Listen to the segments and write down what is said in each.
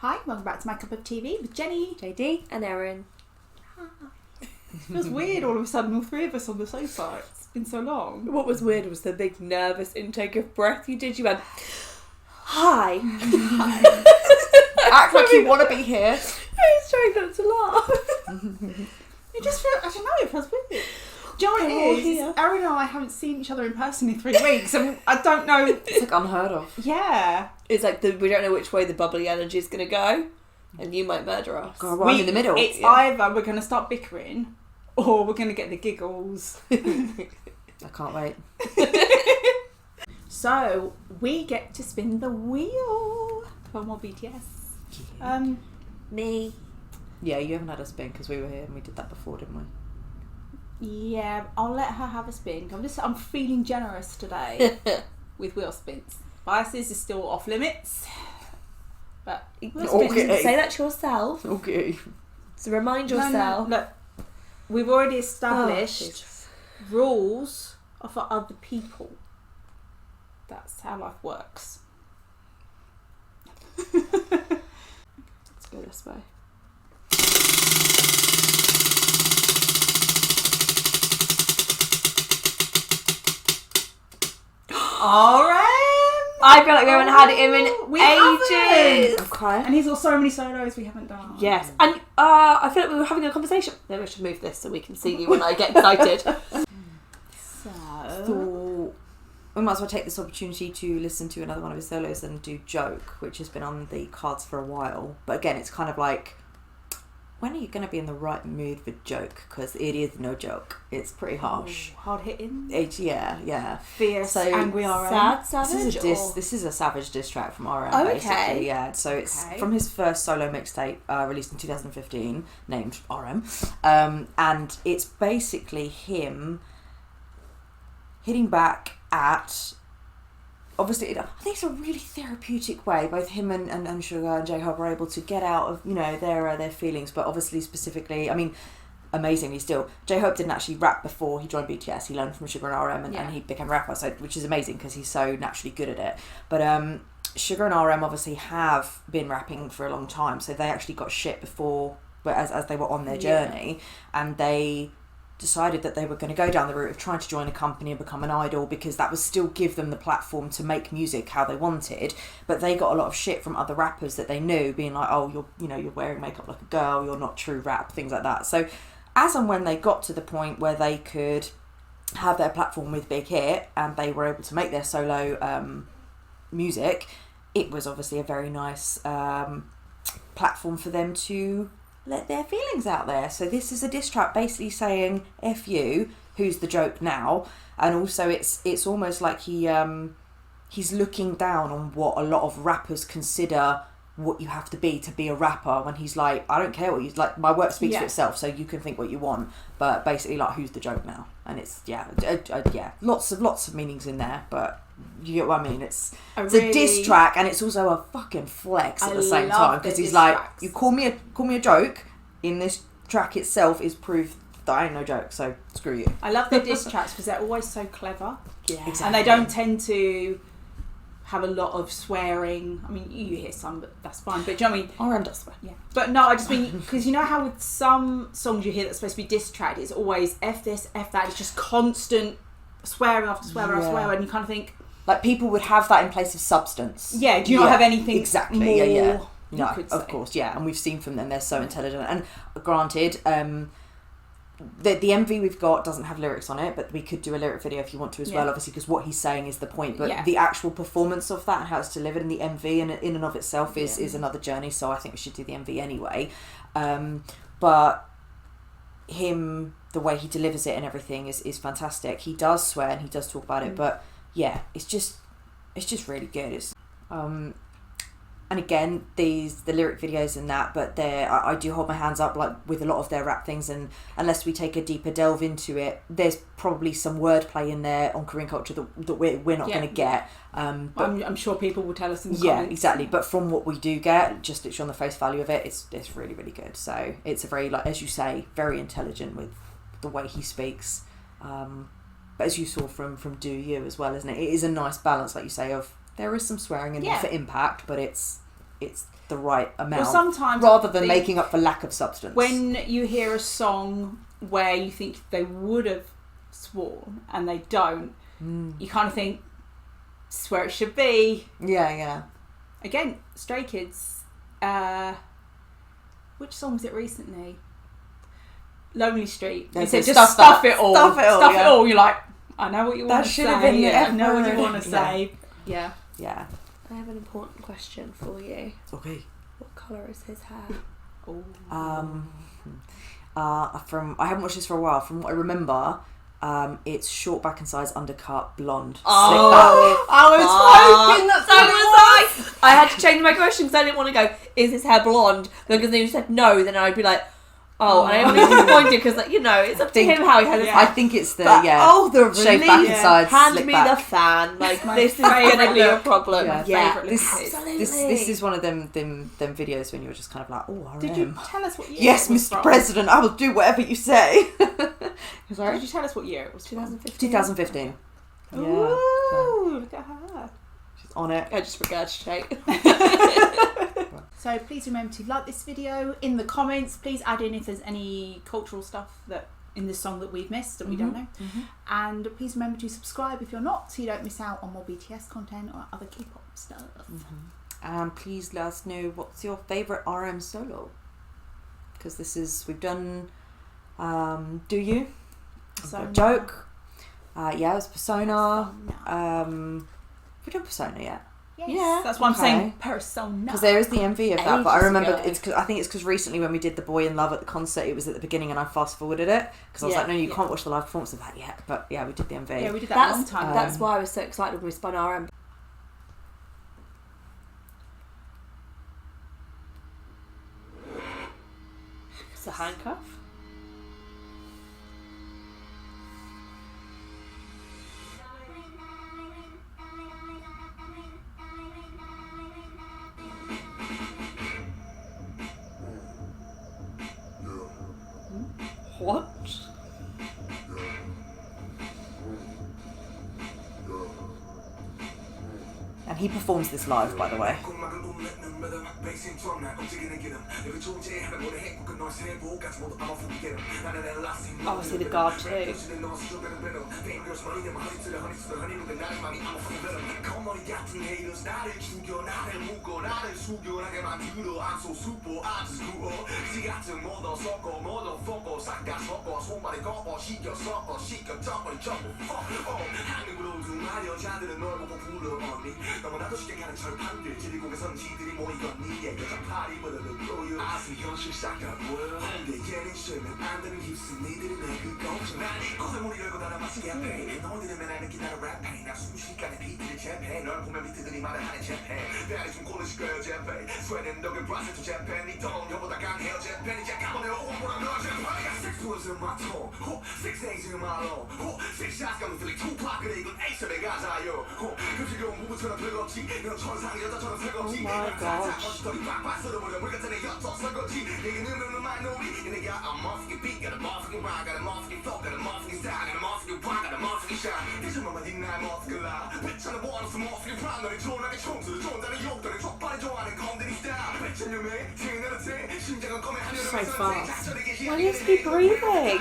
Hi, welcome back to My Cup of TV with Jenny, JD and Erin. It feels weird all of a sudden, all three of us on the sofa. It's been so long. What was weird was the big nervous intake of breath you did. You went, hi. Act like you want to be here. I was trying not to laugh. You just feel, I don't know, it feels weird. Do you know what it is? Yeah. Erin and I haven't seen each other in person in 3 weeks, and I don't know. It's like unheard of. Yeah. It's like we don't know which way the bubbly energy is going to go, and you might murder us. God, well, I'm in the middle. It's either we're going to start bickering, or we're going to get the giggles. I can't wait. So, we get to spin the wheel for more BTS. Yeah. Me. Yeah, you haven't had a spin because we were here and we did that before, didn't we? Yeah, I'll let her have a spin. I'm feeling generous today with wheel spins. Biases is still off limits, but wheel spins. Okay. Say that to yourself. Okay. So remind No, yourself. look, we've already established Jesus. rules are for other people. That's how life works. Let's go this way. I feel like we haven't had him in We ages. haven't. Okay. And he's got so many solos we haven't done. Yes, and I feel like we were having a conversation. Maybe I should move this so we can see you when I get excited. So, Thought we might as well take this opportunity to listen to another one of his solos and do Joke, which has been on the cards for a while. But again, it's kind of like, when are you going to be in the right mood for Joke? Because it is no joke. It's pretty harsh. hard hitting, Yeah. fierce, So, angry RM. Sad savage. This is a savage diss track from RM, Oh, basically. okay. Yeah, so it's Okay. from his first solo mixtape released in 2015, named RM, and it's basically him hitting back at. Obviously, I think it's a really therapeutic way. Both him and Sugar and J-Hope are able to get out of their feelings, but obviously specifically, I mean, amazingly still, J-Hope didn't actually rap before he joined BTS. He learned from Sugar and RM, and he became a rapper, so which is amazing because he's so naturally good at it. But Sugar and RM obviously have been rapping for a long time, so they actually got shit before, as they were on their journey, and they decided that they were going to go down the route of trying to join a company and become an idol because that would still give them the platform to make music how they wanted. But they got a lot of shit from other rappers that they knew, being like, oh, you're wearing makeup like a girl, you're not true rap, things like that. So as and when they got to the point where they could have their platform with Big Hit and they were able to make their solo music, it was obviously a very nice platform for them to let their feelings out there. So this is a diss track basically saying F you, who's the joke now, and also it's almost like he's looking down on what a lot of rappers consider what you have to be a rapper, when he's like, I don't care what you like, my work speaks for itself, so you can think what you want, but basically like, who's the joke now? And it's lots of meanings in there, but you get what I mean. It's a diss track, and it's also a fucking flex at the same time, because he's like, you call me a joke, in this track itself is proof that I ain't no joke, so screw you. I love the diss tracks because they're always so clever. Yeah. Exactly. And they don't tend to have a lot of swearing. I mean, you hear some, but that's fine. But do you know what I mean? RM does swear. Yeah. But no, I just mean, because you know how with some songs you hear that's supposed to be diss tracked, it's always F this, F that. It's just constant swearing after swearing after swearing, and you kind of think, like, people would have that in place of substance. yeah, do you not have anything exactly? more Yeah. you No, could say? of course, yeah, and we've seen from them, they're so intelligent. And granted, the MV we've got doesn't have lyrics on it, but we could do a lyric video if you want to as well, obviously, because what he's saying is the point. But the actual performance of that and how it's delivered in the MV and in and of itself is another journey. So I think we should do the MV anyway. But him, the way he delivers it and everything is fantastic. He does swear and he does talk about it, but yeah, it's just really good. It's and again, the lyric videos and that, but I do hold my hands up, like with a lot of their rap things, and unless we take a deeper delve into it, there's probably some wordplay in there on Korean culture that we're not going to get. But I'm sure people will tell us in the comments. Yeah, exactly. But from what we do get, just literally on the face value of it, it's really, really good. So it's a very, like, as you say, very intelligent with the way he speaks. But as you saw from Do You as well, isn't it? It is a nice balance, like you say, of there is some swearing in there for impact, but it's the right amount. Well, sometimes rather than making up for lack of substance. When you hear a song where you think they would have sworn and they don't, you kind of think, this is where it should be. Yeah. Again, Stray Kids. Which song was it recently? Lonely Street. They said just stuff it all. Stuff it all. You're like, I know what you want to say. That should have been the I know what you want to say. Yeah. I have an important question for you. Okay. What colour is his hair? I haven't watched this for a while. From what I remember, it's short back and sides, undercut, blonde, slick back. I was hoping that's what it was. I had to change my question because I didn't want to go, is his hair blonde? Because then you said no, then I'd be like, and I'm really disappointed because, like, it's up to him how he has his hair. I think it's the, the shaved back and sides, hand slick me back. the fan. Like, this is going to be a problem. This is one of them videos when you're just kind of like, RM. Did you tell us what year Yes, it was Mr. from? President, I will do whatever you say. Sorry? Did you tell us what year it was 2015. 2015. Yeah. Ooh, look at her. She's on it. I just regurgitate. So please remember to like this video. In the comments, please add in if there's any cultural stuff that in this song that we've missed that we don't know. And please remember to subscribe if you're not, so you don't miss out on more BTS content or other K-pop stuff. And please let us know what's your favourite RM solo. Because we've done Do You? Persona. Joke. It was Persona. We've done Persona yet. Yes. Yeah, That's why I'm saying Persona. Because there is the MV of that, but I remember ago. I think it's because recently when we did the Boy in Love at the concert, it was at the beginning and I fast forwarded it because I was like, no, you can't watch the live performance of that yet. But yeah, we did the MV. Yeah, we did that a long time ago. That's why I was so excited when we spun RM. It's a handcuff. What? And he performs this live, by the way. Oh, I see the guard too. 너무나도 쉽게 가는 철판들 지리공에선 지들이 모이겠니 얘가 파리 버려도 보여 아스 현실사가 보여 근데 얘는 쉬면 안 되는 힙스 니들이 내그 걱정 고생물이 열고 나라 마시게 앞에 너희들은 맨날 느끼는 랩 페인 나 순식간에 비트를 재패 널 보면 비트들이 말을 하는 재패 배알이 좀 고르실 거예요 재패 스웨덴 덕을 브라스 투 재패 니 돈 형보다 강해요 재패 이제 가보네요 오보라 너 재패 Six pools in my tone 6 days in my low 6 shots 가면 들리 투팍 그래 이건 에이션에 가자요 급식은 무부처럼 별거없지 넌 천상 여자처럼 살겁지 거짓돌이 빡빡 썰어버려 물 같은 애 엿서 설거지 얘기는 넌 마이너리 내가 a motherfucking beat got a motherfucking rhyme got a motherfucking flow got a motherfucking style got a motherfucking pride got a motherfucking shine 대중만 만든 나의 motherfucking lie bitch하는 원없어 motherfucking pride 너를 존하게 총수를 존다는 욕들을 족발을 좋아하는 건드리 스타일 배천념에 팅나는 팅 심장은 검에 한여름 So fast. Why do you have to keep breathing?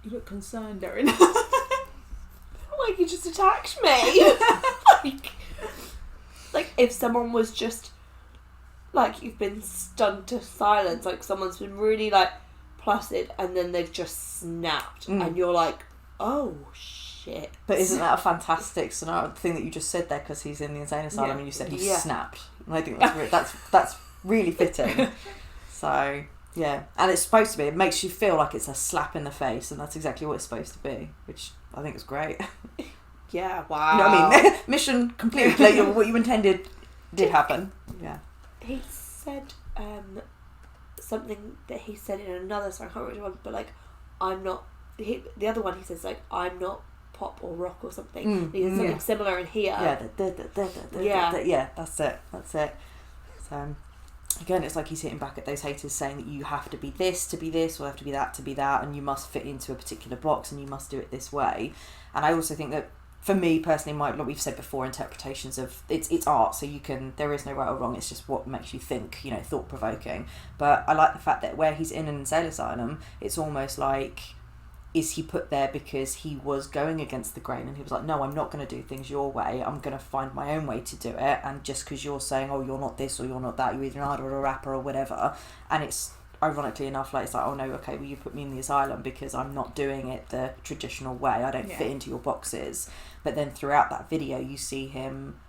You look concerned, Erin. Like you just attacked me. like if someone was just like you've been stunned to silence, like someone's been really like placid and then they've just snapped and you're like, oh shit. But isn't that a fantastic scenario? The thing that you just said there, because he's in the insane asylum and you said he snapped. And I think that's really fitting. So yeah, and it's supposed to be. It makes you feel like it's a slap in the face, and that's exactly what it's supposed to be, which I think is great. Yeah, wow. You know what I mean? Mission complete. Like, what you intended did happen. Yeah. He said something that he said in another song. I can't remember which one, but like, I'm not. The other one he says like, I'm not pop or rock or something. He said something similar in here. Yeah, that's it. So again, it's like he's hitting back at those haters saying that you have to be this to be this, or you have to be that to be that, and you must fit into a particular box and you must do it this way. And I also think that for me personally, like we've said before, interpretations of it's art, so you can, there is no right or wrong, it's just what makes you think, you know, thought provoking. But I like the fact that where he's in an insane asylum, it's almost like, is he put there because he was going against the grain and he was like, no, I'm not going to do things your way, I'm going to find my own way to do it, and just because you're saying, oh, you're not this or you're not that, you're either an idol or a rapper or whatever, and it's ironically enough like, it's like, oh no, okay, well you put me in the asylum because I'm not doing it the traditional way, I don't fit into your boxes. But then throughout that video you see him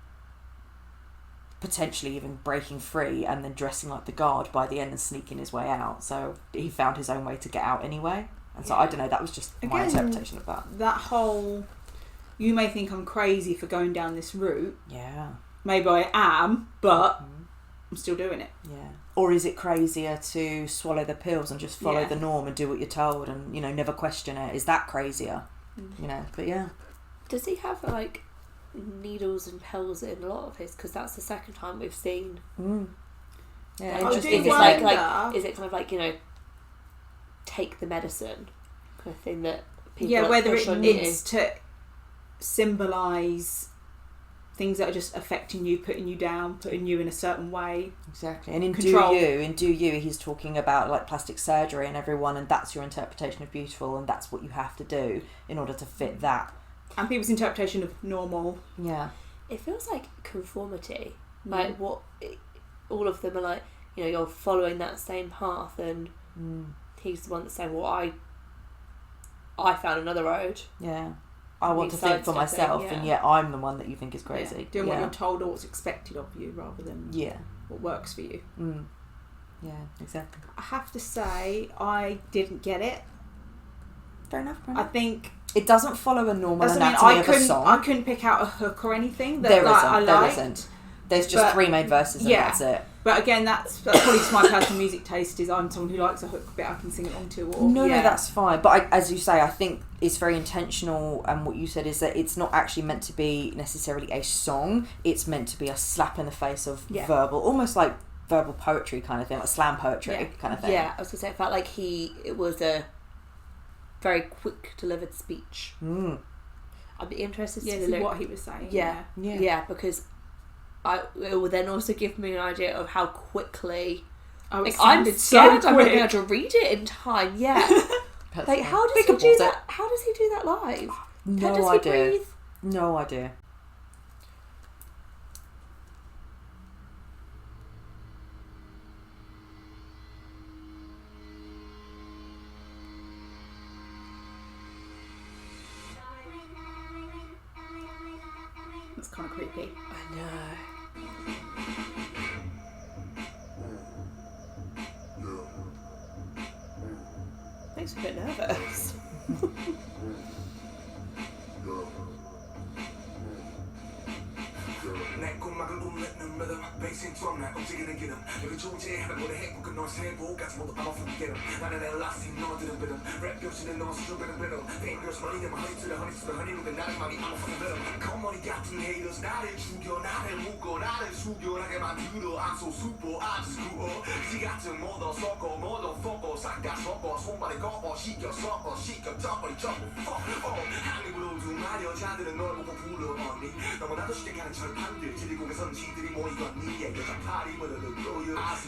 potentially even breaking free and then dressing like the guard by the end and sneaking his way out, so he found his own way to get out anyway. And so I don't know, that was just my interpretation of that. That whole, you may think I'm crazy for going down this route. Yeah. Maybe I am, but I'm still doing it. Yeah. Or is it crazier to swallow the pills and just follow the norm and do what you're told and, you know, never question it? Is that crazier? You know, but yeah. Does he have like needles and pills in a lot of his? Because that's the second time we've seen. Yeah, interesting. Is it like is it kind of like, you know, take the medicine kind of thing that people whether push it on needs to symbolise things that are just affecting you, putting you down, putting you in a certain way. Exactly. And in Control. Do You, he's talking about like plastic surgery and everyone, and that's your interpretation of beautiful, and that's what you have to do in order to fit that. And people's interpretation of normal. Yeah. It feels like conformity. Like what all of them are like, you know, you're following that same path, and he's the one that's saying, well, I found another road. Yeah. I want to think for myself, and yet I'm the one that you think is crazy. Yeah. Doing what you're told or what's expected of you rather than what works for you. Yeah, exactly. I have to say, I didn't get it. Fair enough. I think it doesn't follow a normal that's anatomy of a song. I couldn't pick out a hook or anything that there isn't. There's just 3 main verses and that's it. But again, that's probably just my personal music taste, is I'm someone who likes a hook bit I can sing along to. Or, no, that's fine. But as you say, I think it's very intentional, and what you said is that it's not actually meant to be necessarily a song, it's meant to be a slap in the face of verbal, almost like verbal poetry kind of thing, like slam poetry kind of thing. Yeah, I was going to say, it felt like it was a very quick delivered speech. I'd be interested to see what he was saying. Yeah, because it will then also give me an idea of how quickly. I'm scared I'm not going to be able to read it in time. Yeah, like how does he do that? How does he do that live? No idea. Breathe? No idea. That's kind of creepy. I know. Makes me a bit nervous.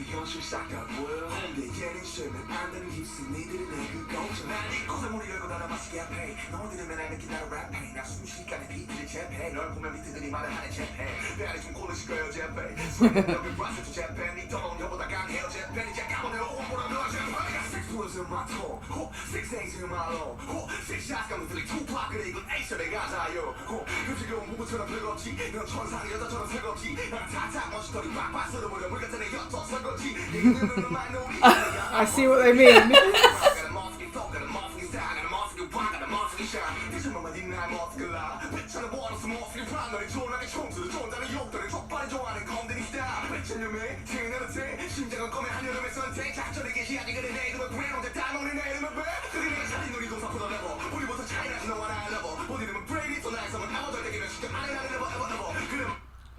현실 시작한 거야 홍대 예능 쉬면 안 되는 힙스 니들이 내그 걱정 난 이곳에 문을 열고 나를 마시게 해 너를 들으면 안 느낀 나를 랩해 나 순식간에 비트를 잽해 널 보면 비트들이 말을 하는 잽해 배알이 좀 고르실 거예요 잽해 손에 여기 브라스 또 잽해 니 더러운 여보다 강해요 잽해 이제 가보내요 오보라 너 잽해 Six words in my tongue Six days in my long Six shots 가면 들리 투팍 그래 이건 액션의 가사요 흡지겨운 무구처럼 별겁지 넌 천사의 여자처럼 새겁지 난 탁탁 멋있더니 빡빡 썰어버려 물 같은 애 엿도 설거지 I see what they mean.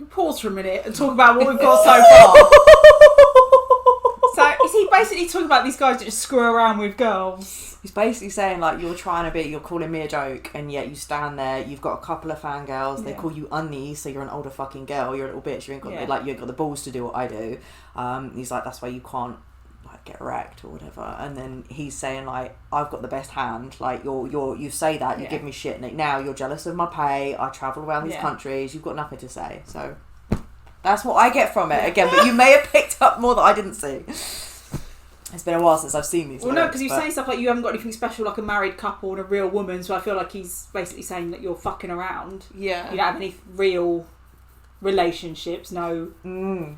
Pause for a minute and talk about what we've got so far. So is he basically talking about these guys that just screw around with girls? He's basically saying like you're calling me a joke, and yet you stand there. You've got a couple of fangirls. They call you unnies, so you're an older fucking girl. You're a little bitch. You ain't got you ain't got the balls to do what I do. He's like, that's why you can't like get wrecked or whatever. And then he's saying like, I've got the best hand. Like you say that you give me shit. Now you're jealous of my pay. I travel around these countries. You've got nothing to say. So that's what I get from it again. But you may have picked up more that I didn't see. It's been a while since I've seen these. Well, no, because you're saying stuff like you haven't got anything special like a married couple and a real woman, so I feel like he's basically saying that you're fucking around. Yeah. You don't have any real relationships, no.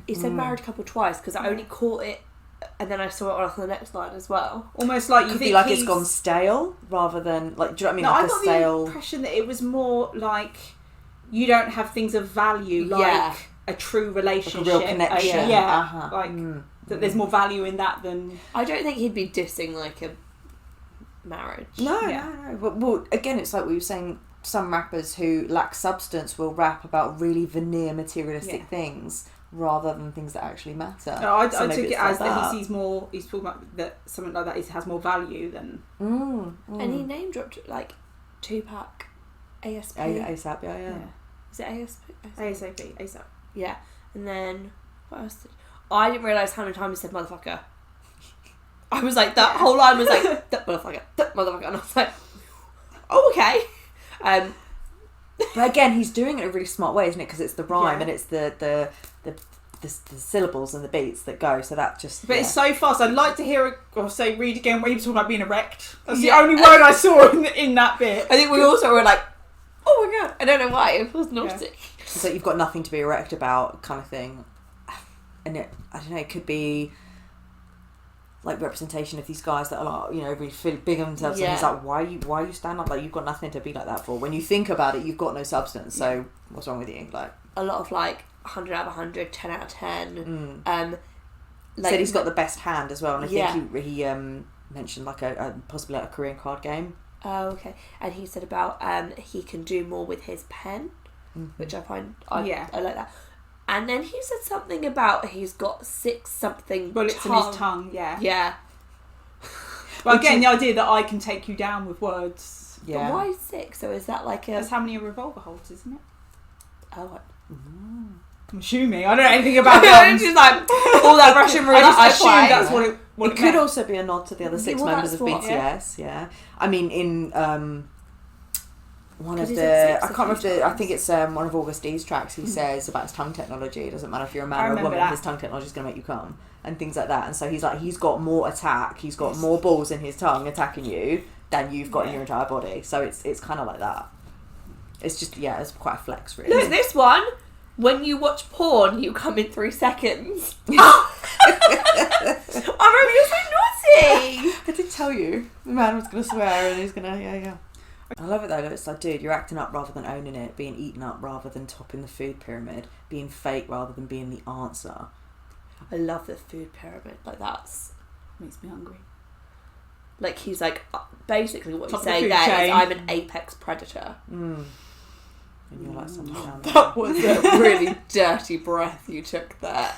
He said married couple twice because I only caught it and then I saw it on the next line as well. Almost like you could think be like it's gone stale rather than like, do you know what I mean? No, Like I got stale... the impression that it was more like you don't have things of value like a true relationship. Like a real connection. Like that there's more value in that than... I don't think he'd be dissing like a marriage. No. Well, again, it's like we were saying, some rappers who lack substance will rap about really veneer materialistic things rather than things that actually matter. No, I took it as that he sees more, he's talking about that something like that has more value than... And he name dropped like Tupac, ASP. ASAP, yeah. Is it ASP? ASAP. Yeah. And then, what else I didn't realise how many times he said motherfucker. I was like, that whole line was like, that motherfucker. And I was like, oh, okay. But again, he's doing it in a really smart way, isn't it? Because it's the rhyme and it's the syllables and the beats that go. So that just... But it's so fast. I'd like to hear it, or say, read again where he was talking about being erect. That's the only word I saw in that bit. I think we also were like, oh my god. I don't know why. It was nautic. So you've got nothing to be erect about kind of thing. And I don't know, it could be like representation of these guys that are like, you know, really feel big on themselves and he's like, why you stand up? Like, you've got nothing to be like that for. When you think about it, you've got no substance, so what's wrong with you? Like, a lot of like 100 out of 100, 10 out of 10. Like, said he's got the best hand as well, and I think he mentioned like a possibly like a Korean card game. Oh, okay. And he said about he can do more with his pen, which I find I like that. And then he said something about he's got 6 something bullets in his tongue. Yeah. Well, again, the idea that I can take you down with words. Yeah. But why 6? So is that like a... That's how many a revolver holds, isn't it? Oh. I'm assuming. I don't know anything about guns. Just like all that Russian roulette. I assume that's what it could also be a nod to the other 6 members of BTS. Yeah. I mean, in one of the, I can't remember, I think it's one of August D's tracks, he says about his tongue technology. It doesn't matter if you're a man or a woman, his tongue technology is going to make you come, and things like that. And so he's like, he's got more attack, he's got more balls in his tongue attacking you than you've got in your entire body. So it's kind of like that. It's just, it's quite a flex, really. Look, this one, when you watch porn, you come in 3 seconds. I remember you're so naughty. I did tell you the man was going to swear and he's going to, I love it though. It's like, dude, you're acting up rather than owning it, being eaten up rather than topping the food pyramid, being fake rather than being the answer. I love the food pyramid. Like, that's... Makes me hungry. Like, he's like, basically what he's saying there is, I'm an apex predator. And you're like something down there. That was a really dirty breath you took there.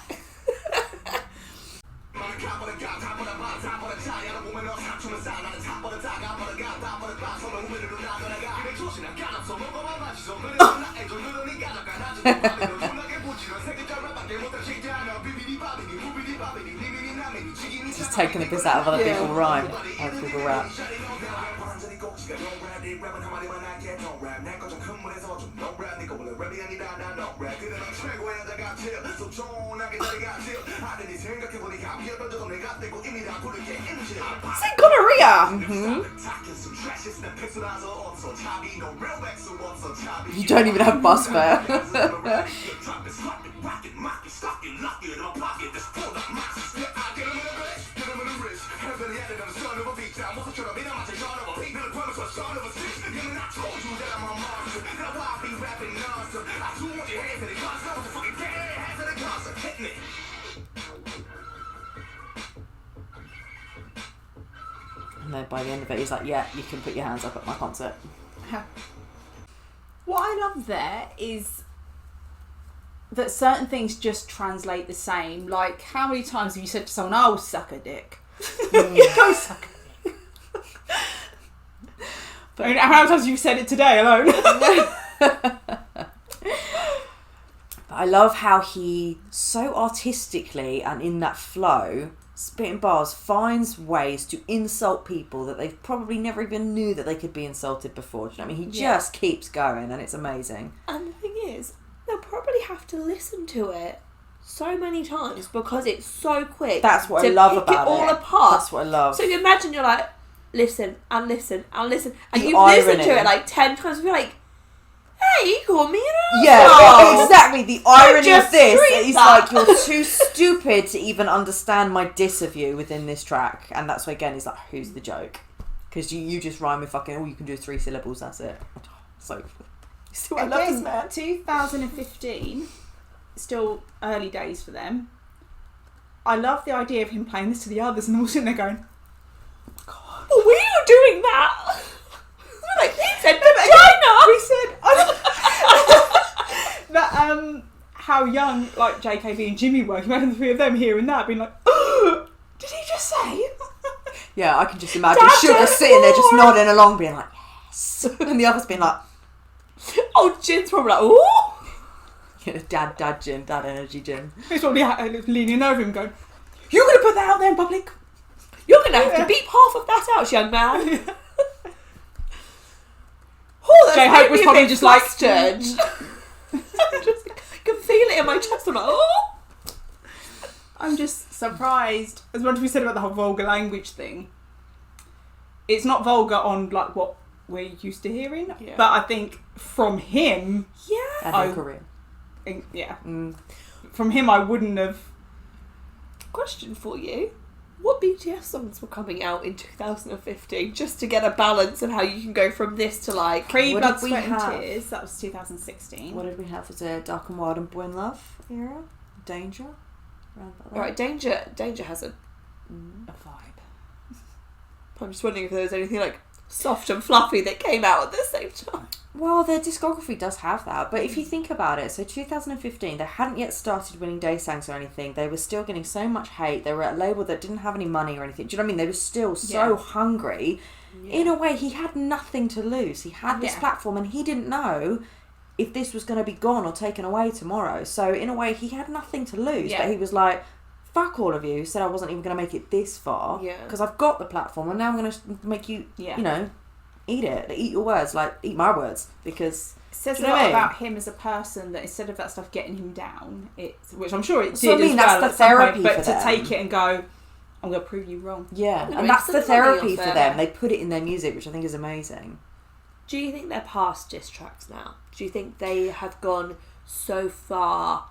Just taking the piss out of other Yeah. people rhyme, other people rap. Say gonorrhea! You don't even have bus fare. And then by the end of it, he's like, yeah, you can put your hands up at my concert. What I love there is that certain things just translate the same. Like, how many times have you said to someone, "Oh, suck a dick"? Go suck a dick. But, I mean, how many times have you said it today alone? I love how he so artistically and in that flow, spitting bars, finds ways to insult people that they've probably never even knew that they could be insulted before. Do you know what I mean? He just keeps going, and it's amazing. And the thing is, they'll probably have to listen to it so many times because it's so quick. That's what I to love pick about it all it. apart. That's what I love. So you imagine you're like, listen and listen and listen, and The you've listened to irony. it like 10 times. And you're like, hey, you called me an Yeah, asshole. exactly. The irony just of this treat is that. like, you're too stupid to even understand my diss of you within this track. And that's why, again, he's like, who's the joke? Because you just rhyme with fucking, all you can do is 3 syllables, that's it. So, still, I love this man. 2015, still early days for them. I love the idea of him playing this to the others and all sitting there going, God. Were you doing that? We're like, he said vagina. We said that how young like JKB and Jimmy were. Imagine the 3 of them hearing that, being like, "Oh, did he just say?" Yeah, I can just imagine Dad Sugar said sitting there just 4. nodding along, being like, yes. And the others being like, Oh, Jin's probably like, ooh. yeah, dad gin, dad energy gin. He's probably leaning over him going, "You're going to put that out there in public?" You're going to have to beep half of that out, young man. Oh, that's J-Hope was made me a probably bit just like, flustered. I can feel it in my chest. I'm like, oh. I'm just surprised. As much as we said about the whole vulgar language thing, it's not vulgar on like what we're used to hearing, Yeah. but I think from him, Yeah. And I- in Korea. yeah, Mm. from him I wouldn't have. Question for you. What BTS songs were coming out in 2015 just to get a balance of how you can go from this to like... Pre-Blood, did we Sweat and have? Tears, that was 2016. What did we have? Was it Dark and Wild and Boy in Love era? Danger? Around about there? Alright, Danger has a... A vibe. I'm just wondering if there was anything like soft and fluffy that came out at the same time. Well, their discography does have that, but if you think about it, so 2015, they hadn't yet started winning Daysangs or anything. They were still getting so much hate. They were at a label that didn't have any money or anything. Do you know what I mean? They were still so hungry. In a way, he had nothing to lose. He had this platform, and he didn't know if this was going to be gone or taken away tomorrow. So in a way, he had nothing to lose. Yeah. But he was like, fuck all of you who said I wasn't even going to make it this far. Yeah. Because I've got the platform, and now I'm going to make you, Yeah. you know, eat it. Eat your words. Like, eat my words. Because... It says Do a you know lot what I mean? about him as a person that instead of that stuff getting him down, which I'm sure it did So I mean, as that's well the at some point, therapy but for to them. take it and go, I'm going to prove you wrong. Yeah, No, and it's that's the the money therapy of for it. them. They put it in their music, which I think is amazing. Do you think they're past diss tracks now? Do you think they have gone so far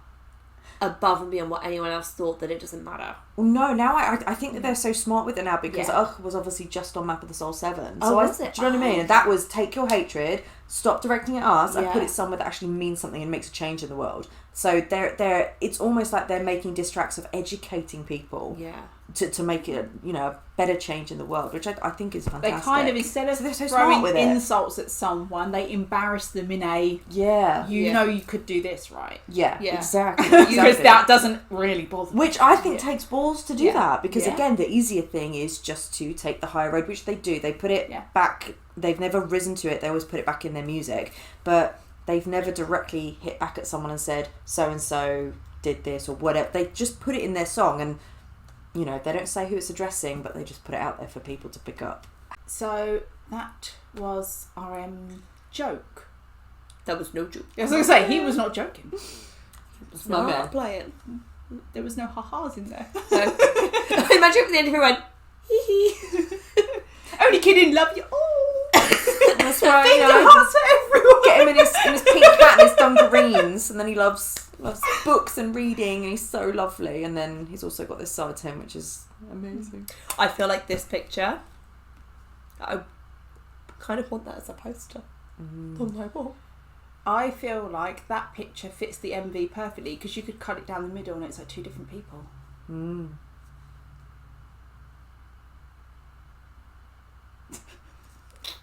above and beyond what anyone else thought that it doesn't matter? Well, no, now I think that they're so smart with it now because Yeah. Ugh was obviously just on Map of the Soul 7. Oh, So was it? Do you know what I mean? And that was take your hatred, stop directing at us, and Yeah. put it somewhere that actually means something and makes a change in the world. So they're it's almost like they're making diss tracks of educating people Yeah. to make it, you know, a better change in the world, which I think is fantastic. They kind of, instead of So they're so smart throwing with it. insults at someone, they embarrass them in a, Yeah. you Yeah. know you could do this, right? Yeah, Yeah. exactly. Because exactly. that doesn't really bother me. Which I think Yeah. takes balls to do Yeah. that because Yeah. again the easier thing is just to take the high road, which they do. They put it back. They've never risen to it. They always put it back in their music, but they've never directly hit back at someone and said so and so did this or whatever. They just put it in their song, and you know, they don't say who it's addressing, but they just put it out there for people to pick up. So that was RM joke. That was no joke. I was going to say, he was not joking. It's my not man. playing. There was no ha-has in there. No. Imagine at the end if he went, hee hee. Only kidding, love you. Oh, That's why, finger you know, hearts for everyone. get him in his pink hat and his dungareens, and then he loves books and reading, and he's so lovely. And then he's also got this side to him, which is amazing. I feel like this picture, I kind of want that as a poster on my wall. I feel like that picture fits the MV perfectly because you could cut it down the middle and it's like two different people.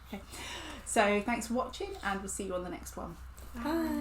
Okay. So thanks for watching, and we'll see you on the next one. Bye.